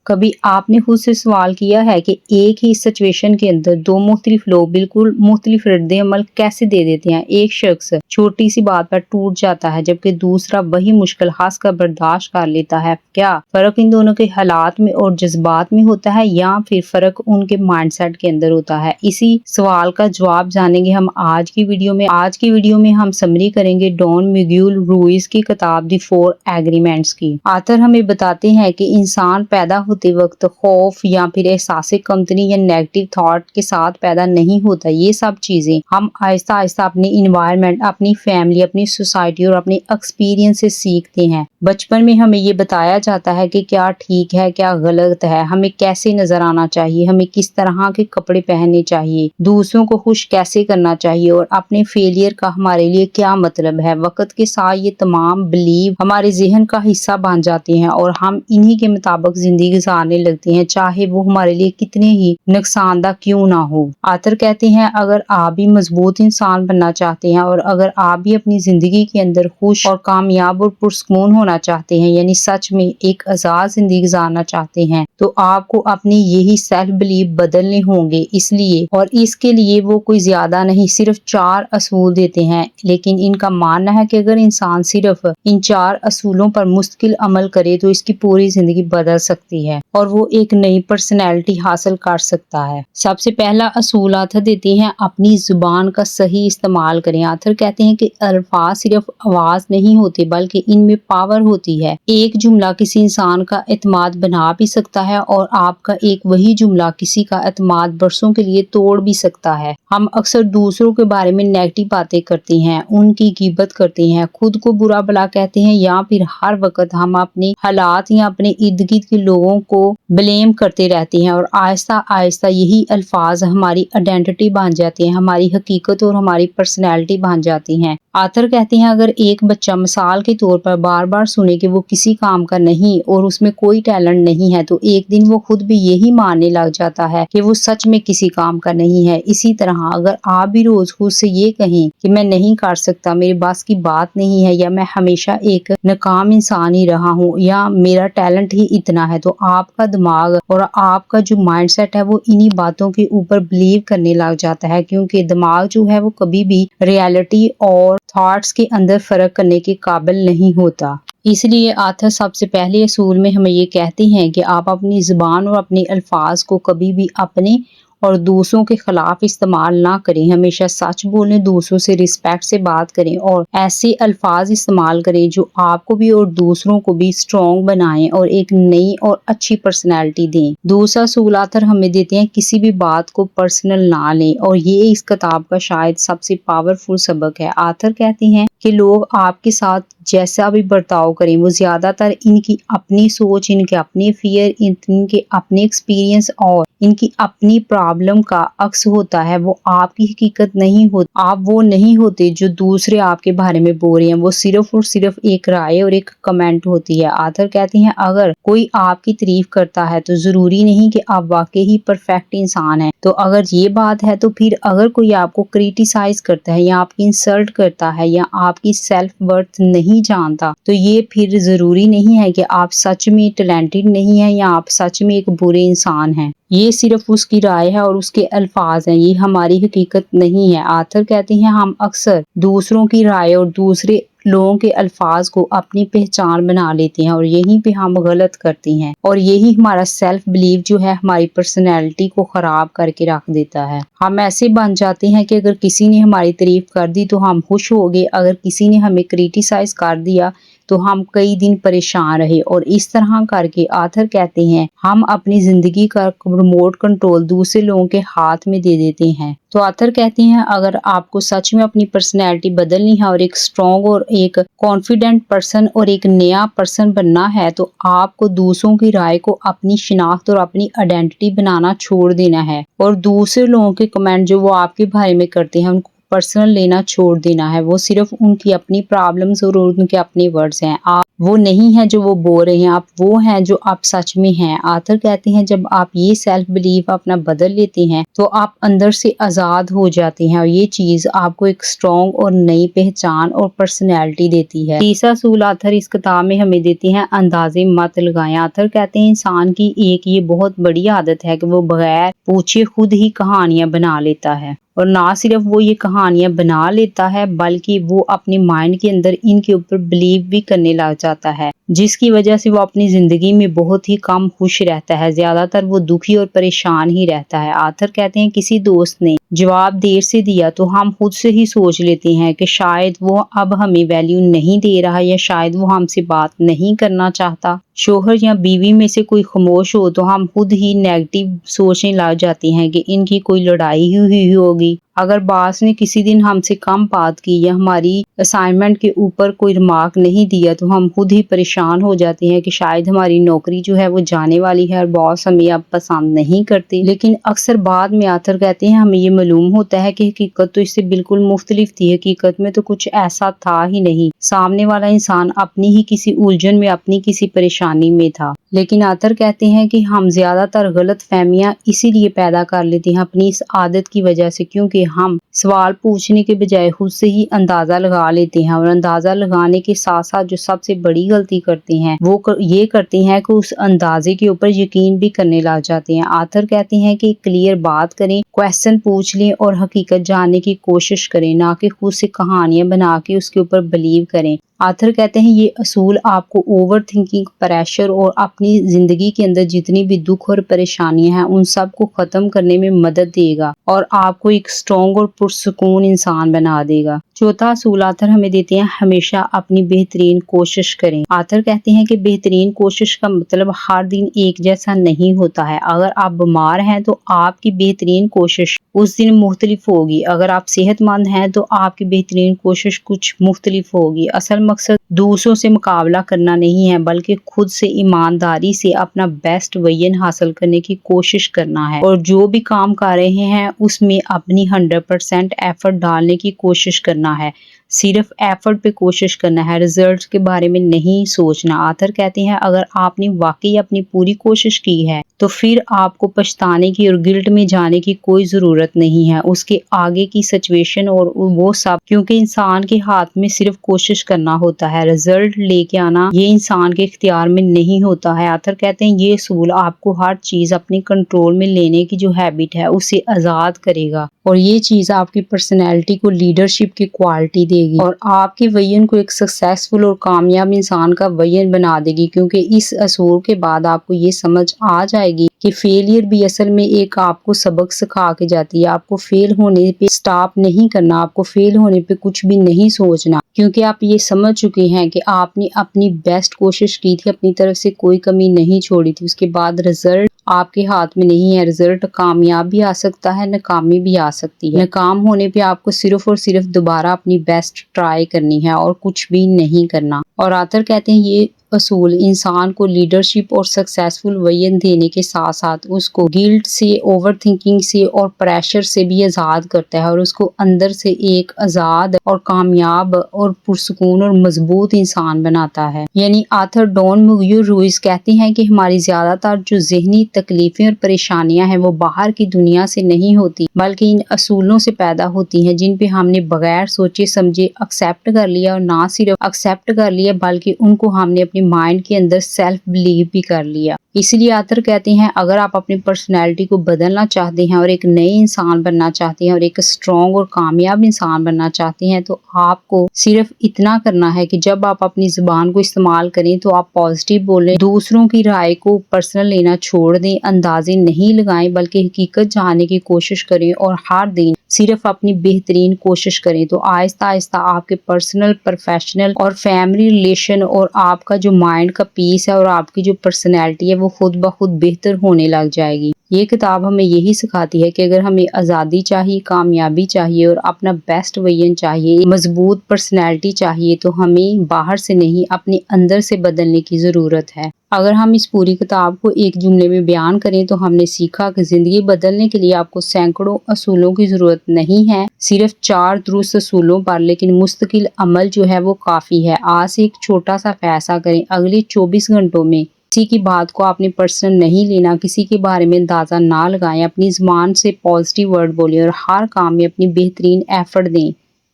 कभी आपने खुद से सवाल किया है कि एक ही सिचुएशन के अंदर दो मुख्तलिफ लोग बिल्कुल मुख्तलिफ रद्द अमल कैसे दे देते हैं। एक शख्स छोटी सी बात पर टूट जाता है जबकि दूसरा वही मुश्किल हंस कर बर्दाश्त कर लेता है। क्या फर्क इन दोनों के हालात में और जज्बात में होता है या फिर फर्क उनके माइंडसेट के अंदर होता है? इसी सवाल का जवाब जानेंगे हम आज की वीडियो में। आज की वीडियो में हम समरी करेंगे डॉन मिगुएल रुइज की किताब द 4 एग्रीमेंट्स की। आथर हमें बताते हैं कि इंसान पैदा होते वक्त खौफ या फिर एहसास कमतरी या नेगेटिव थॉट के साथ पैदा नहीं होता। ये सब चीजें हम आहिस्ता आहिस्ता अपनी इन्वायरमेंट, अपनी फैमिली, अपनी सोसाइटी और अपने एक्सपीरियंस से सीखते हैं। बचपन में हमें ये बताया जाता है कि क्या ठीक है, क्या गलत है, हमें कैसे नजर आना चाहिए, हमें किस तरह के कपड़े पहनने चाहिए, दूसरों को खुश कैसे करना चाहिए और अपने फेलियर का हमारे लिए क्या मतलब है। वक्त के साथ ये तमाम बिलीव हमारे जहन का हिस्सा बन जाते हैं और हम इन्हीं के मुताबिक जिंदगी गुजारने लगते हैं, चाहे वो हमारे लिए कितने ही नुकसानदा क्यों ना हो। आथर कहते हैं अगर आप भी मजबूत इंसान बनना चाहते हैं और अगर आप भी अपनी जिंदगी के अंदर खुश और कामयाब और पुरसकून होना चाहते हैं, यानी सच में एक आजाद जिंदगी गुजारना चाहते हैं, तो आपको अपनी यही सेल्फ बिलीव बदलने होंगे। इसलिए और इसके लिए वो कोई ज्यादा नहीं, सिर्फ 4 असूल देते हैं, लेकिन इनका मानना है कि अगर इंसान सिर्फ इन 4 असूलों पर मुस्तकिल अमल करे तो इसकी पूरी जिंदगी बदल सकती है और वो एक नई पर्सनैलिटी हासिल कर सकता है। सबसे पहला असूल आथर देते हैं अपनी जुबान का सही इस्तेमाल करें। आथर कहते हैं कि अल्फाज सिर्फ आवाज नहीं होते बल्कि इनमें पावर होती है। एक जुमला किसी इंसान का एतमाद बना भी सकता है और आपका एक वही जुमला किसी का एतमाद बरसों के लिए तोड़ भी सकता है। हम अक्सर दूसरों के बारे में नेगेटिव बातें करते हैं, उनकी गिबत करते हैं, खुद को बुरा भला कहते हैं या फिर हर वक्त हम अपने हालात या अपने इर्द गिर्द के लोगों को ब्लेम करते रहते हैं और आहिस्ता आहिस्ता यही अल्फाज हमारी आइडेंटिटी बन जाते हैं, हमारी हकीकत और हमारी पर्सनैलिटी बन जाती हैं। आथर कहते हैं अगर एक बच्चा मिसाल के तौर पर बार बार सुने कि वो किसी काम का नहीं और उसमें कोई टैलेंट नहीं है तो एक दिन वो खुद भी यही मानने लग जाता है कि वो सच में किसी काम का नहीं है। इसी तरह अगर आप भी रोज खुद से ये कहें कि मैं नहीं कर सकता, मेरे बस की बात नहीं है, या मैं हमेशा एक नाकाम इंसान ही रहा हूँ, या मेरा टैलेंट ही इतना है, तो आपका दिमाग और आपका जो माइंडसेट है वो इन्हीं बातों के ऊपर बिलीव करने लग जाता है, क्योंकि दिमाग जो है वो कभी भी रियलिटी और थॉट्स के अंदर फर्क करने के काबिल नहीं होता। इसलिए आथर सबसे पहले असूल में हमें ये कहते हैं कि आप अपनी जुबान और अपने अल्फाज को कभी भी अपने और दूसरों के खिलाफ इस्तेमाल ना करें। हमेशा सच बोलें, दूसरों से रिस्पेक्ट से बात करें और ऐसे अल्फाज इस्तेमाल करें जो आपको भी और दूसरों को भी स्ट्रॉन्ग बनाएं और एक नई और अच्छी पर्सनैलिटी दें। दूसरा असूल आथर हमें देते हैं किसी भी बात को पर्सनल ना लें और ये इस किताब का शायद सबसे पावरफुल सबक है। आथर कहते हैं कि लोग आपके साथ जैसा भी बर्ताव करें वो ज्यादातर इनकी अपनी सोच, इनके अपने फियर, इनके अपने एक्सपीरियंस और इनकी अपनी प्रॉब्लम का अक्स होता है। वो आपकी हकीकत नहीं होती, आप वो नहीं होते जो दूसरे आपके बारे में बोल रहे हैं, वो सिर्फ और सिर्फ एक राय और एक कमेंट होती है। आथर कहते हैं अगर कोई आपकी तारीफ करता है तो जरूरी नहीं कि आप वाकई ही परफेक्ट इंसान हैं। तो अगर ये बात है तो फिर अगर कोई आपको क्रिटिसाइज करता है या आपकी इंसल्ट करता है या आपकी सेल्फ वर्थ नहीं जानता, तो ये फिर जरूरी नहीं है कि आप सच में टैलेंटेड नहीं है या आप सच में एक बुरे इंसान हैं। ये सिर्फ उसकी राय है और उसके अल्फाज हैं, ये हमारी हकीकत नहीं है। आथर कहते हैं हम अक्सर दूसरों की राय और दूसरे लोगों के अल्फाज को अपनी पहचान बना लेते हैं और यहीं पे हम गलत करते हैं और यही हमारा सेल्फ बिलीव जो है हमारी पर्सनैलिटी को खराब करके रख देता है। हम ऐसे बन जाते हैं कि अगर किसी ने हमारी तारीफ कर दी तो हम खुश हो गए, अगर किसी ने हमें क्रिटिसाइज कर दिया तो हम कई दिन परेशान रहे और इस तरह करके आथर कहते हैं हम अपनी जिंदगी का रिमोट कंट्रोल दूसरे लोगों के हाथ में दे देते हैं। तो आथर कहते हैं अगर आपको सच में अपनी पर्सनैलिटी बदलनी है और एक स्ट्रॉन्ग और एक कॉन्फिडेंट पर्सन और एक नया पर्सन बनना है तो आपको दूसरों की राय को अपनी शिनाख्त और अपनी आइडेंटिटी बनाना छोड़ देना है और दूसरे लोगों के कमेंट जो वो आपके बारे में करते हैं उनको पर्सनल लेना छोड़ देना है। वो सिर्फ उनकी अपनी प्रॉब्लम्स और उनके अपने वर्ड्स हैं। आप वो नहीं है जो वो बोल रहे हैं, आप वो हैं जो आप सच में हैं। आथर कहते हैं जब आप ये सेल्फ बिलीफ अपना बदल लेते हैं तो आप अंदर से आजाद हो जाते हैं और ये चीज आपको एक स्ट्रॉन्ग और नई पहचान और पर्सनैलिटी देती है। तीसरा असूल आथर इस किताब में हमें देते हैं, अंदाजे मत लगाएं। आथर कहते हैं इंसान की एक ये बहुत बड़ी आदत है कि वो बगैर पूछे खुद ही कहानियां बना लेता है, और ना सिर्फ वो ये कहानियां बना लेता है बल्कि वो अपने माइंड के अंदर इनके ऊपर बिलीव भी करने लग जाता है, जिसकी वजह से वो अपनी जिंदगी में बहुत ही कम खुश रहता है। ज्यादातर वो दुखी और परेशान ही रहता है। आथर कहते हैं किसी दोस्त ने जवाब देर से दिया तो हम खुद से ही सोच लेते हैं कि शायद वो अब हमें वैल्यू नहीं दे रहा या शायद वो हमसे बात नहीं करना चाहता। शोहर या बीवी में से कोई खामोश हो तो हम खुद ही नेगेटिव सोचने लग जाते हैं कि इनकी कोई लड़ाई हुई होगी। अगर बॉस ने किसी दिन हमसे कम बात की या हमारी असाइनमेंट के ऊपर कोई रिमार्क नहीं दिया तो हम खुद ही परेशान हो जाते हैं कि शायद हमारी नौकरी जो है वो जाने वाली है और बॉस हमें अब पसंद नहीं करते। लेकिन अक्सर बाद में आथर कहते हैं हमें ये मालूम होता है कि हकीकत तो इससे बिल्कुल मुख्तलिफ थी। हकीकत में तो कुछ ऐसा था ही नहीं। सामने वाला इंसान अपनी ही किसी उलझन में, अपनी किसी परेशानी में था। लेकिन आथर कहते हैं कि हम ज्यादातर गलत फहमियां इसीलिए पैदा कर लेते हैं अपनी इस आदत की वजह से, क्योंकि हम सवाल पूछने के बजाय खुद से ही अंदाजा लगा लेते हैं। और अंदाजा लगाने के साथ साथ जो सबसे बड़ी गलती करते हैं वो ये करते हैं कि उस अंदाजे के ऊपर यकीन भी करने लग जाते हैं। आथर कहते हैं कि क्लियर बात करें, क्वेश्चन पूछ लें और हकीकत जानने की कोशिश करें, ना कि खुद से कहानियां बना के उसके ऊपर बिलीव करें। आथर कहते हैं ये असूल आपको ओवर थिंकिंग, प्रेशर और अपनी जिंदगी के अंदर जितनी भी दुख और परेशानियां हैं उन सब को खत्म करने में मदद देगा और आपको एक स्ट्रॉन्ग और पुरसुकून इंसान बना देगा। चौथा असूल आथर हमें देते हैं, हमेशा अपनी बेहतरीन कोशिश करें। आथर कहते हैं कि बेहतरीन कोशिश का मतलब हर दिन एक जैसा नहीं होता है। अगर आप बीमार हैं तो आपकी बेहतरीन कोशिश उस दिन मुख्तलिफ होगी। अगर आप सेहतमंद हैं तो आपकी बेहतरीन कोशिश कुछ मुख्तलिफ होगी। असल मकसद दूसरों से मुकाबला करना नहीं है बल्कि खुद से ईमानदारी से अपना बेस्ट वजन हासिल करने की कोशिश करना है, और जो भी काम कर रहे हैं उसमें अपनी 100% एफर्ट डालने की कोशिश करना है। सिर्फ एफर्ट पे कोशिश करना है, रिजल्ट के बारे में नहीं सोचना। आथर कहते हैं अगर आपने वाकई अपनी पूरी कोशिश की है तो फिर आपको पछताने की और गिल्ट में जाने की कोई जरूरत नहीं है। उसके आगे की सिचुएशन और वो सब, क्योंकि इंसान के हाथ में सिर्फ कोशिश करना होता है, रिजल्ट लेके आना ये इंसान के इख्तियार में नहीं होता है। आथर कहते हैं ये असूल आपको हर चीज अपने कंट्रोल में लेने की जो हैबिट है उसे आजाद करेगा, और ये चीज आपकी पर्सनैलिटी को लीडरशिप की क्वालिटी देगी और आपके वजन को एक सक्सेसफुल और कामयाब इंसान का वजन बना देगी। क्योंकि इस असूल के बाद आपको ये समझ आ जाएगी कि फेलियर भी असल में एक आपको सबक सिखा के जाती है। आपको फेल होने पे स्टॉप नहीं करना, आपको फेल होने पे कुछ भी नहीं सोचना, क्योंकि आप ये समझ चुके हैं कि आपने अपनी बेस्ट कोशिश की थी, अपनी तरफ से कोई कमी नहीं छोड़ी थी। उसके बाद रिजल्ट आपके हाथ में नहीं है। रिजल्ट कामयाब भी आ सकता है, नाकामी भी आ सकती है। नाकाम होने पे आपको सिर्फ और सिर्फ दोबारा अपनी बेस्ट ट्राई करनी है और कुछ भी नहीं करना। और आथर कहते हैं ये असूल इंसान को लीडरशिप और सक्सेसफुल वजन देने के साथ साथ उसको गिल्ट से, ओवर थिंकिंग से और प्रेशर से भी आजाद करता है और उसको अंदर से एक आजाद और कामयाब और पुरसुकून और मजबूत इंसान बनाता है। यानी आथर डॉन मुग्यूर रुइस कहते हैं कि हमारी ज्यादातर जो जहनी तकलीफें और परेशानियां हैं वो बाहर की दुनिया से नहीं होती बल्कि इन असूलों से पैदा होती हैं जिन पे हमने बगैर सोचे समझे एक्सेप्ट कर लिया, और ना सिर्फ एक्सेप्ट कर लिया बल्कि उनको हमने अपने माइंड के अंदर सेल्फ बिलीव भी कर लिया। इसलिए आथर कहते हैं अगर आप अपनी पर्सनैलिटी को बदलना चाहते हैं और एक नए इंसान बनना चाहते हैं और एक स्ट्रॉन्ग और कामयाब इंसान बनना चाहते हैं तो आपको सिर्फ इतना करना है कि जब आप अपनी जुबान को इस्तेमाल करें तो आप पॉजिटिव बोलें, दूसरों की राय को पर्सनल लेना छोड़ दें, अंदाजे नहीं लगाएं बल्कि हकीकत जानने की कोशिश करें और हर दिन सिर्फ अपनी बेहतरीन कोशिश करें। तो आहिस्ता आहिस्ता आपके पर्सनल, प्रोफेशनल और फैमिली रिलेशन और आपका जो माइंड का पीस है और आपकी जो पर्सनैलिटी है वो खुद ब खुद बेहतर होने लग जाएगी। یہ کتاب ہمیں یہی سکھاتی ہے کہ اگر ہمیں آزادی چاہیے، کامیابی چاہیے اور اپنا بیسٹ ورژن چاہیے، مضبوط پرسنالٹی چاہیے، تو ہمیں باہر سے نہیں اپنے اندر سے بدلنے کی ضرورت ہے۔ اگر ہم اس پوری کتاب کو ایک جملے میں بیان کریں تو ہم نے سیکھا کہ زندگی بدلنے کے لیے آپ کو سینکڑوں اصولوں کی ضرورت نہیں ہے، صرف 4 درست اصولوں پر لیکن مستقل عمل جو ہے وہ کافی ہے۔ آج سے ایک چھوٹا سا فیصلہ کریں، اگلے 24 گھنٹوں میں کسی کی بات کو آپ نے پرسنل نہیں لینا، کسی کے بارے میں اندازہ نہ لگائیں، اپنی زبان سے پازیٹیو ورڈ بولیں اور ہر کام میں اپنی بہترین ایفرٹ دیں۔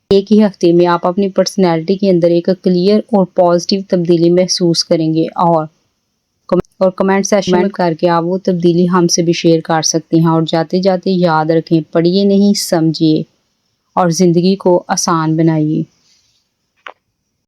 ایک ہی ہفتے میں آپ اپنی پرسنالٹی کے اندر ایک کلیئر اور پازیٹیو تبدیلی محسوس کریں گے، اور کمنٹ سیکشن میں کر کے آپ وہ تبدیلی ہم سے بھی شیئر کر سکتے ہیں۔ اور جاتے جاتے یاد رکھیں، پڑھیے نہیں، سمجھیے اور زندگی کو آسان بنائیے۔